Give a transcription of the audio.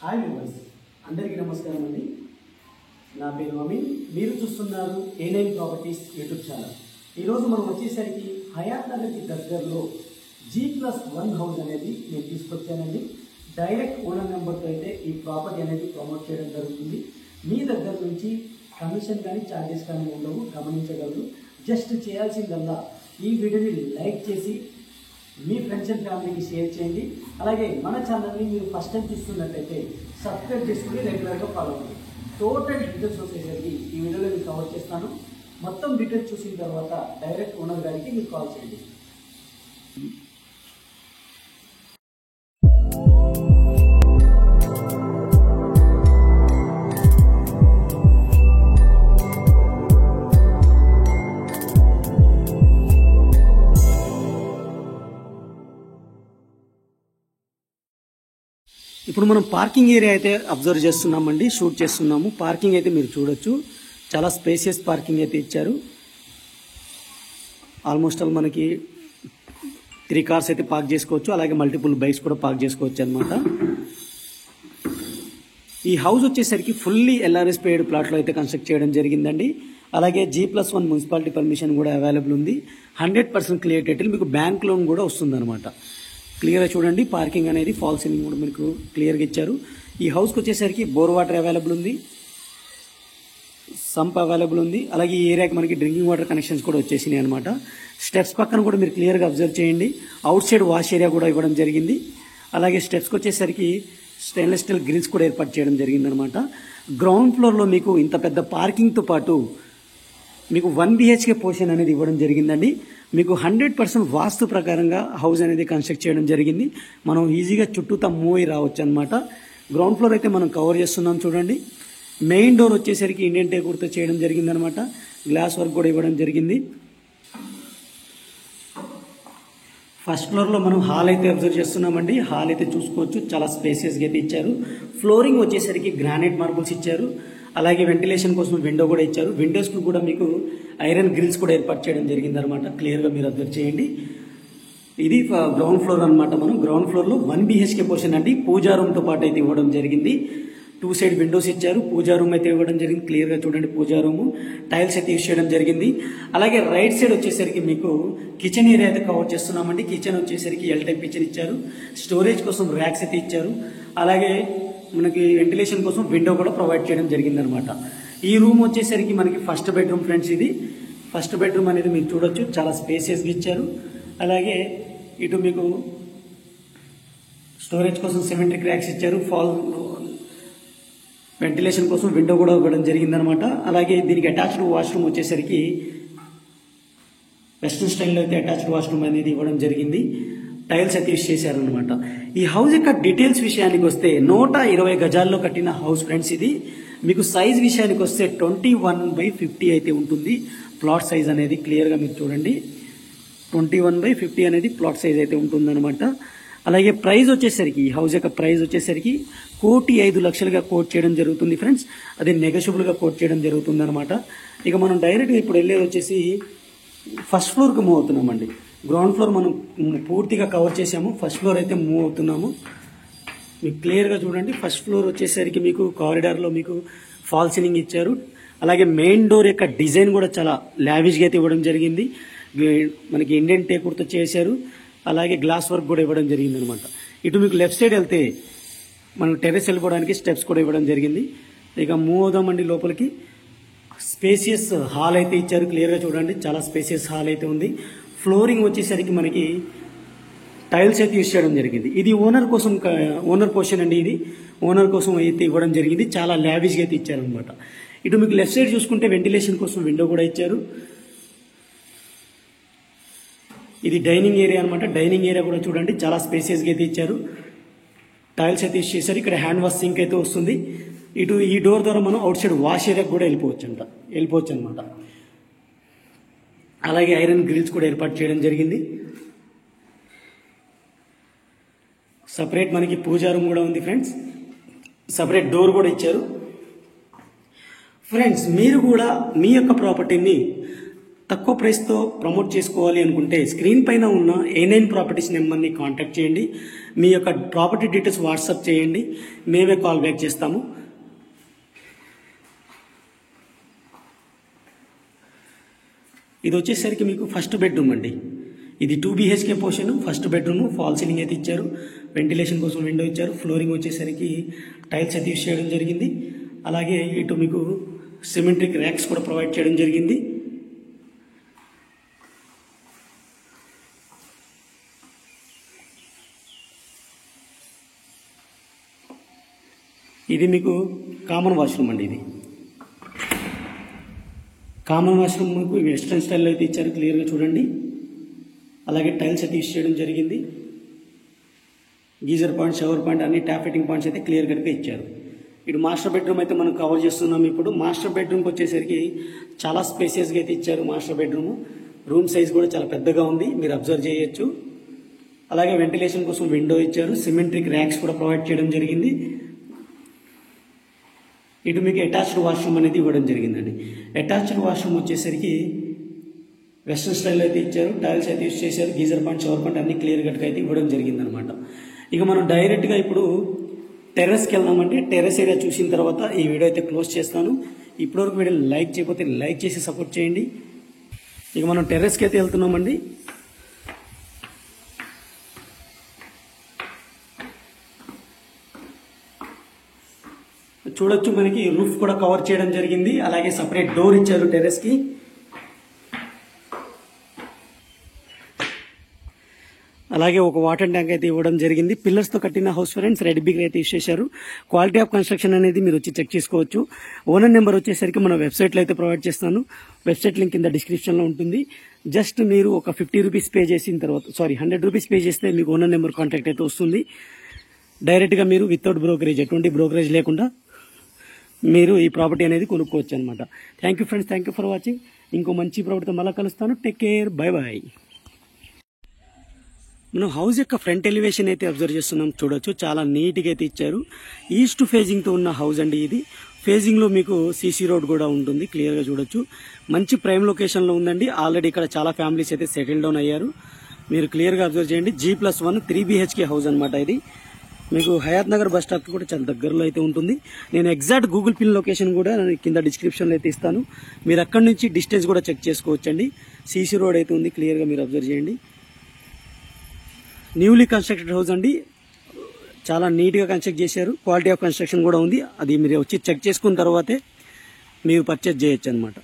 Hi viewers, అందరికీ నమస్కారం అండి. నా పేరు అమీన్. మీరు చూస్తున్నారు A9 ప్రాపర్టీస్ యూట్యూబ్ ఛానల్. ఈరోజు మనం వచ్చేసరికి హయాత్ నగర్కి దగ్గరలో G+1 హౌస్ అనేది నేను తీసుకొచ్చానండి. డైరెక్ట్ ఓనర్ నెంబర్తో అయితే ఈ ప్రాపర్టీ అనేది ప్రమోట్ చేయడం జరుగుతుంది. మీ దగ్గర నుంచి కమిషన్ కానీ ఛార్జెస్ కానీ ఉండవు, గమనించగలరు. జస్ట్ చేయాల్సిందల్లా ఈ వీడియోని లైక్ చేసి మీ ఫ్రెండ్స్ అండ్ ఫ్యామిలీకి షేర్ చేయండి. అలాగే మన ఛానల్ని మీరు ఫస్ట్ టైం చూస్తున్నట్టయితే సబ్స్క్రైబ్ చేసుకుని రెగ్యులర్గా ఫాలో అవ్వండి. టోటల్ డీటెయిల్స్ వచ్చేసరికి ఈ వీడియోలో నేను కవర్ చేస్తాను. మొత్తం డీటెయిల్స్ చూసిన తర్వాత డైరెక్ట్ ఓనర్ గారికి మీరు కాల్ చేయండి. ఇప్పుడు మనం పార్కింగ్ ఏరియా అయితే అబ్జర్వ్ చేస్తున్నామండి, షూట్ చేస్తున్నాము. పార్కింగ్ అయితే మీరు చూడొచ్చు, చాలా స్పేసియస్ పార్కింగ్ అయితే ఇచ్చారు. ఆల్మోస్ట్ ఆల్ మనకి 3 కార్స్ అయితే పార్క్ చేసుకోవచ్చు, అలాగే మల్టిపుల్ బైక్స్ కూడా పార్క్ చేసుకోవచ్చు అనమాట. ఈ హౌస్ వచ్చేసరికి ఫుల్లీ LRS పెయిడ్ ప్లాట్లో అయితే కన్స్ట్రక్ట్ చేయడం జరిగిందండి. అలాగే G+1 మున్సిపాలిటీ పర్మిషన్ కూడా అవైలబుల్ ఉంది. 100% క్లియర్ టైటిల్, మీకు బ్యాంక్ లోన్ కూడా వస్తుంది అనమాట. క్లియర్గా చూడండి, పార్కింగ్ అనేది ఫాల్ సీలింగ్ కూడా మీకు క్లియర్గా ఇచ్చారు. ఈ హౌస్కి వచ్చేసరికి బోర్ వాటర్ అవైలబుల్ ఉంది, సంప్ అవైలబుల్ ఉంది. అలాగే ఈ ఏరియాకి మనకి డ్రింకింగ్ వాటర్ కనెక్షన్స్ కూడా వచ్చేసినాయి అనమాట. స్టెప్స్ పక్కన కూడా మీరు క్లియర్గా అబ్జర్వ్ చేయండి, అవుట్ సైడ్ వాష్ ఏరియా కూడా ఇవ్వడం జరిగింది. అలాగే స్టెప్స్కి వచ్చేసరికి స్టెయిన్లెస్ స్టీల్ గ్రిల్స్ కూడా ఏర్పాటు చేయడం జరిగింది అనమాట. గ్రౌండ్ ఫ్లోర్లో మీకు ఇంత పెద్ద పార్కింగ్తో పాటు మీకు 1 BHK పోర్షన్ అనేది ఇవ్వడం జరిగిందండి. మీకు 100% వాస్తు ప్రకారంగా హౌస్ అనేది కన్స్ట్రక్ట్ చేయడం జరిగింది. మనం ఈజీగా చుట్టూతా మూవ్ అయి రావచ్చు అనమాట. గ్రౌండ్ ఫ్లోర్ అయితే మనం కవర్ చేస్తున్నాం చూడండి. మెయిన్ డోర్ వచ్చేసరికి ఇండియన్ టేకుతో చేయడం జరిగింది అనమాట. గ్లాస్ వర్క్ కూడా ఇవ్వడం జరిగింది. ఫస్ట్ ఫ్లోర్లో మనం హాల్ అయితే అబ్జర్వ్ చేస్తున్నామండి. హాల్ అయితే చూసుకోవచ్చు, చాలా స్పేసియస్గా అయితే ఇచ్చారు. ఫ్లోరింగ్ వచ్చేసరికి గ్రానైట్ మార్బుల్స్ ఇచ్చారు. అలాగే వెంటిలేషన్ కోసం విండో కూడా ఇచ్చారు. విండోస్కు కూడా మీకు ఐరన్ గ్రిల్స్ కూడా ఏర్పాటు చేయడం జరిగింది అనమాట. క్లియర్గా మీరు అబ్జర్వ్ చేయండి. ఇది గ్రౌండ్ ఫ్లోర్ అనమాట. మనం గ్రౌండ్ ఫ్లోర్లో 1 BHK పోర్షన్ అండి. పూజా రూమ్తో పాటు అయితే ఇవ్వడం జరిగింది. 2 సైడ్ విండోస్ ఇచ్చారు. పూజా రూమ్ అయితే ఇవ్వడం జరిగింది. క్లియర్గా చూడండి, పూజా రూమ్ టైల్స్ అయితే యూజ్ చేయడం జరిగింది. అలాగే రైట్ సైడ్ వచ్చేసరికి మీకు కిచెన్ ఏరియా అయితే కవర్ చేస్తున్నామండి. కిచెన్ వచ్చేసరికి L టైప్ కిచెన్ ఇచ్చారు. స్టోరేజ్ కోసం ర్యాక్స్ అయితే ఇచ్చారు. అలాగే మనకి వెంటిలేషన్ కోసం విండో కూడా ప్రొవైడ్ చేయడం జరిగింది అనమాట. ఈ రూమ్ వచ్చేసరికి మనకి ఫస్ట్ బెడ్రూమ్ ఫ్రెండ్స్. ఇది ఫస్ట్ బెడ్రూమ్ అనేది మీరు చూడొచ్చు, చాలా స్పేసియస్గా ఇచ్చారు. అలాగే ఇటు మీకు స్టోరేజ్ కోసం సిమెట్రిక్ ర్యాక్స్ ఇచ్చారు. వెంటిలేషన్ కోసం విండో కూడా ఇవ్వడం జరిగింది అనమాట. అలాగే దీనికి అటాచ్డ్ వాష్రూమ్ వచ్చేసరికి వెస్ట్రన్ స్టైల్లో అయితే అటాచ్డ్ వాష్రూమ్ అనేది ఇవ్వడం జరిగింది. టైల్స్ అయితే యూజ్ చేశారనమాట. ఈ హౌస్ యొక్క డీటెయిల్స్ విషయానికి వస్తే 120 గజాల్లో కట్టిన హౌస్ ఫ్రెండ్స్. ఇది మీకు సైజ్ విషయానికి వస్తే 21/50 అయితే ఉంటుంది ప్లాట్ సైజ్ అనేది. క్లియర్గా మీరు చూడండి, 21/50 అనేది ప్లాట్ సైజ్ అయితే ఉంటుందన్నమాట. అలాగే ప్రైస్ వచ్చేసరికి ఈ హౌస్ యొక్క ప్రైస్ వచ్చేసరికి 1,05,00,000గా కోట్ చేయడం జరుగుతుంది ఫ్రెండ్స్. అది నెగోషియబుల్గా కోట్ చేయడం జరుగుతుంది అనమాట. ఇక మనం డైరెక్ట్గా ఇప్పుడు వెళ్ళేది వచ్చేసి ఫస్ట్ ఫ్లోర్కి మూవ్ అవుతున్నామండి. గ్రౌండ్ ఫ్లోర్ మనం పూర్తిగా కవర్ చేసాము. ఫస్ట్ ఫ్లోర్ అయితే మూవ్ అవుతున్నాము. మీకు క్లియర్గా చూడండి, ఫస్ట్ ఫ్లోర్ వచ్చేసరికి మీకు కారిడార్లో మీకు ఫాల్ సీలింగ్ ఇచ్చారు. అలాగే మెయిన్ డోర్ యొక్క డిజైన్ కూడా చాలా లావిష్గా అయితే ఇవ్వడం జరిగింది. మనకి ఇండియన్ టేకుతో చేశారు. అలాగే గ్లాస్ వర్క్ కూడా ఇవ్వడం జరిగింది అనమాట. ఇటు మీకు లెఫ్ట్ సైడ్ వెళ్తే మనం టెర్రస్ వెళ్ళిపోవడానికి స్టెప్స్ కూడా ఇవ్వడం జరిగింది. ఇక మూవ్ అవుదామండి లోపలికి. స్పేసియస్ హాల్ అయితే ఇచ్చారు. క్లియర్గా చూడండి, చాలా స్పేసియస్ హాల్ అయితే ఉంది. ఫ్లోరింగ్ వచ్చేసరికి మనకి టైల్స్ అయితే యూజ్ చేయడం జరిగింది. ఇది ఓనర్ కోసం, ఓనర్ పోర్షన్ అండి. ఇది ఓనర్ కోసం అయితే ఇవ్వడం జరిగింది. చాలా లావిష్గా అయితే ఇచ్చారనమాట. ఇటు మీకు లెఫ్ట్ సైడ్ చూసుకుంటే వెంటిలేషన్ కోసం విండో కూడా ఇచ్చారు. ఇది డైనింగ్ ఏరియా అనమాట. డైనింగ్ ఏరియా కూడా చూడండి, చాలా స్పేసియస్గా అయితే ఇచ్చారు. టైల్స్ అయితే యూజ్ చేశారు. ఇక్కడ హ్యాండ్ వాష్ సింక్ అయితే వస్తుంది. ఇటు ఈ డోర్ ద్వారా మనం అవుట్ సైడ్ వాష్ ఏరియాకి కూడా వెళ్ళిపోవచ్చు అనమాట. అలాగే ఐరన్ గ్రిల్స్ కూడా ఏర్పాటు చేయడం జరిగింది. సపరేట్ మనకి పూజా రూమ్ కూడా ఉంది ఫ్రెండ్స్. సపరేట్ డోర్ కూడా ఇచ్చారు. ఫ్రెండ్స్, మీరు కూడా మీ యొక్క ప్రాపర్టీని తక్కువ ప్రైస్తో ప్రమోట్ చేసుకోవాలి అనుకుంటే స్క్రీన్ పైన ఉన్న A9 ప్రాపర్టీస్ నెంబర్ని కాంటాక్ట్ చేయండి. మీ యొక్క ప్రాపర్టీ డీటెయిల్స్ వాట్సాప్ చేయండి, మేమే కాల్ బ్యాక్ చేస్తాము. ఇది వచ్చేసరికి మీకు ఫస్ట్ బెడ్రూమ్ అండి. ఇది 2 BHK portion, first bedroom. Fall ceiling అయితే ఇచ్చారు, వెంటిలేషన్ కోసం విండో ఇచ్చారు. ఫ్లోరింగ్ వచ్చేసరికి టైల్స్ అయితే యూస్ చేయడం జరిగింది. అలాగే ఇటు మీకు సిమెట్రిక్ ర్యాక్స్ కూడా ప్రొవైడ్ చేయడం జరిగింది. ఇది మీకు కామన్ వాష్రూమ్ అండి. ఇది కామన్ వాష్రూమ్ మీకు వెస్ట్రన్ స్టైల్లో అయితే ఇచ్చారు, క్లియర్గా చూడండి. అలాగే టైల్స్ అయితే యూస్ చేయడం జరిగింది. గీజర్ పాయింట్, షవర్ పాయింట్, అన్ని ట్యాప్ ఫిట్టింగ్ పాయింట్స్ అయితే క్లియర్ కట్గా ఇచ్చారు. ఇటు మాస్టర్ బెడ్రూమ్ అయితే మనం కవర్ చేస్తున్నాం. ఇప్పుడు మాస్టర్ బెడ్రూమ్కి వచ్చేసరికి చాలా స్పేసియస్గా అయితే ఇచ్చారు. మాస్టర్ బెడ్రూమ్ రూమ్ సైజ్ కూడా చాలా పెద్దగా ఉంది, మీరు అబ్జర్వ్ చేయొచ్చు. అలాగే వెంటిలేషన్ కోసం విండో ఇచ్చారు, సిమెట్రిక్ ర్యాక్స్ కూడా ప్రొవైడ్ చేయడం జరిగింది. ఇటు మీకు అటాచ్డ్ వాష్రూమ్ అనేది ఇవ్వడం జరిగిందండి. అటాచ్డ్ వాష్రూమ్ వచ్చేసరికి వెస్ట్రన్ స్టైల్లో అయితే ఇచ్చారు, టైల్స్ అయితే యూస్ చేశారు, గీజర్ పాయింట్, షవర్ పాయింట్ అన్ని క్లియర్ కట్గా అయితే ఇవ్వడం జరిగిందనమాట. ఇక మనం డైరెక్ట్గా ఇప్పుడు టెర్రస్కి వెళ్దామండి. టెర్రస్ ఏరియా చూసిన తర్వాత ఈ వీడియో అయితే క్లోజ్ చేస్తాను. ఇప్పటివరకు వీడియో లైక్ చేయకపోతే లైక్ చేసి సపోర్ట్ చేయండి. ఇక మనం టెర్రస్కి అయితే వెళ్తున్నామండి. చూడొచ్చు, మనకి రూఫ్ కూడా కవర్ చేయడం జరిగింది. అలాగే సపరేట్ డోర్ ఇచ్చారు టెర్రస్కి. అలాగే ఒక వాటర్ ట్యాంక్ అయితే ఇవ్వడం జరిగింది. పిల్లర్స్తో కట్టిన హౌస్ ఫ్రెండ్స్, రెడ్ బిగ్ అయితే యూస్ చేశారు. క్వాలిటీ ఆఫ్ కన్స్ట్రక్షన్ అనేది మీరు వచ్చి చెక్ చేసుకోవచ్చు. ఓనర్ నెంబర్ వచ్చేసరికి మన వెబ్సైట్లో అయితే ప్రొవైడ్ చేస్తాను. వెబ్సైట్ లింక్ కింద డిస్క్రిప్షన్లో ఉంటుంది. జస్ట్ మీరు ఒక 50 రూపీస్ పే చేసిన తర్వాత, 100 రూపీస్ పే చేస్తే మీకు ఓనర్ నెంబర్ కాంటాక్ట్ అయితే వస్తుంది. డైరెక్ట్గా మీరు వితౌట్ బ్రోకరేజ్, ఎటువంటి బ్రోకరేజ్ లేకుండా మీరు ఈ ప్రాపర్టీ అనేది కొనుక్కోవచ్చు అనమాట. Thank you friends, thank you for watching. ఇంకో మంచి ప్రాపర్టీతో మళ్ళీ కలుస్తాను. Take care, by by. మనం హౌస్ యొక్క ఫ్రంట్ ఎలివేషన్ అయితే అబ్జర్వ్ చేస్తున్నాం. చూడొచ్చు, చాలా నీట్గా అయితే ఇచ్చారు. ఈస్ట్ ఫేజింగ్తో ఉన్న హౌస్ అండి ఇది. ఫేజింగ్లో మీకు సీసీ రోడ్ కూడా ఉంటుంది, క్లియర్గా చూడొచ్చు. మంచి ప్రైమ్ లొకేషన్లో ఉందండి. ఆల్రెడీ ఇక్కడ చాలా ఫ్యామిలీస్ అయితే సెటిల్ డౌన్ అయ్యారు, మీరు క్లియర్గా అబ్జర్వ్ చేయండి. G+1 3 BHK హౌస్ అనమాట ఇది. మీకు హయాత్ నగర్ బస్ స్టాప్కి కూడా చాలా దగ్గరలో అయితే ఉంటుంది. నేను ఎగ్జాక్ట్ గూగుల్ పిన్ లొకేషన్ కూడా కింద డిస్క్రిప్షన్లో అయితే ఇస్తాను, మీరు అక్కడి నుంచి డిస్టెన్స్ కూడా చెక్ చేసుకోవచ్చండి. సీసీ రోడ్ అయితే ఉంది, క్లియర్గా మీరు అబ్జర్వ్ చేయండి. న్యూలీ కన్స్ట్రక్టెడ్ హౌస్ అండి, చాలా నీట్గా కన్స్ట్రక్ట్ చేశారు. క్వాలిటీ ఆఫ్ కన్స్ట్రక్షన్ కూడా ఉంది, అది మీరు వచ్చి చెక్ చేసుకున్న తర్వాతే మీరు పర్చేజ్ చేయొచ్చు అనమాట.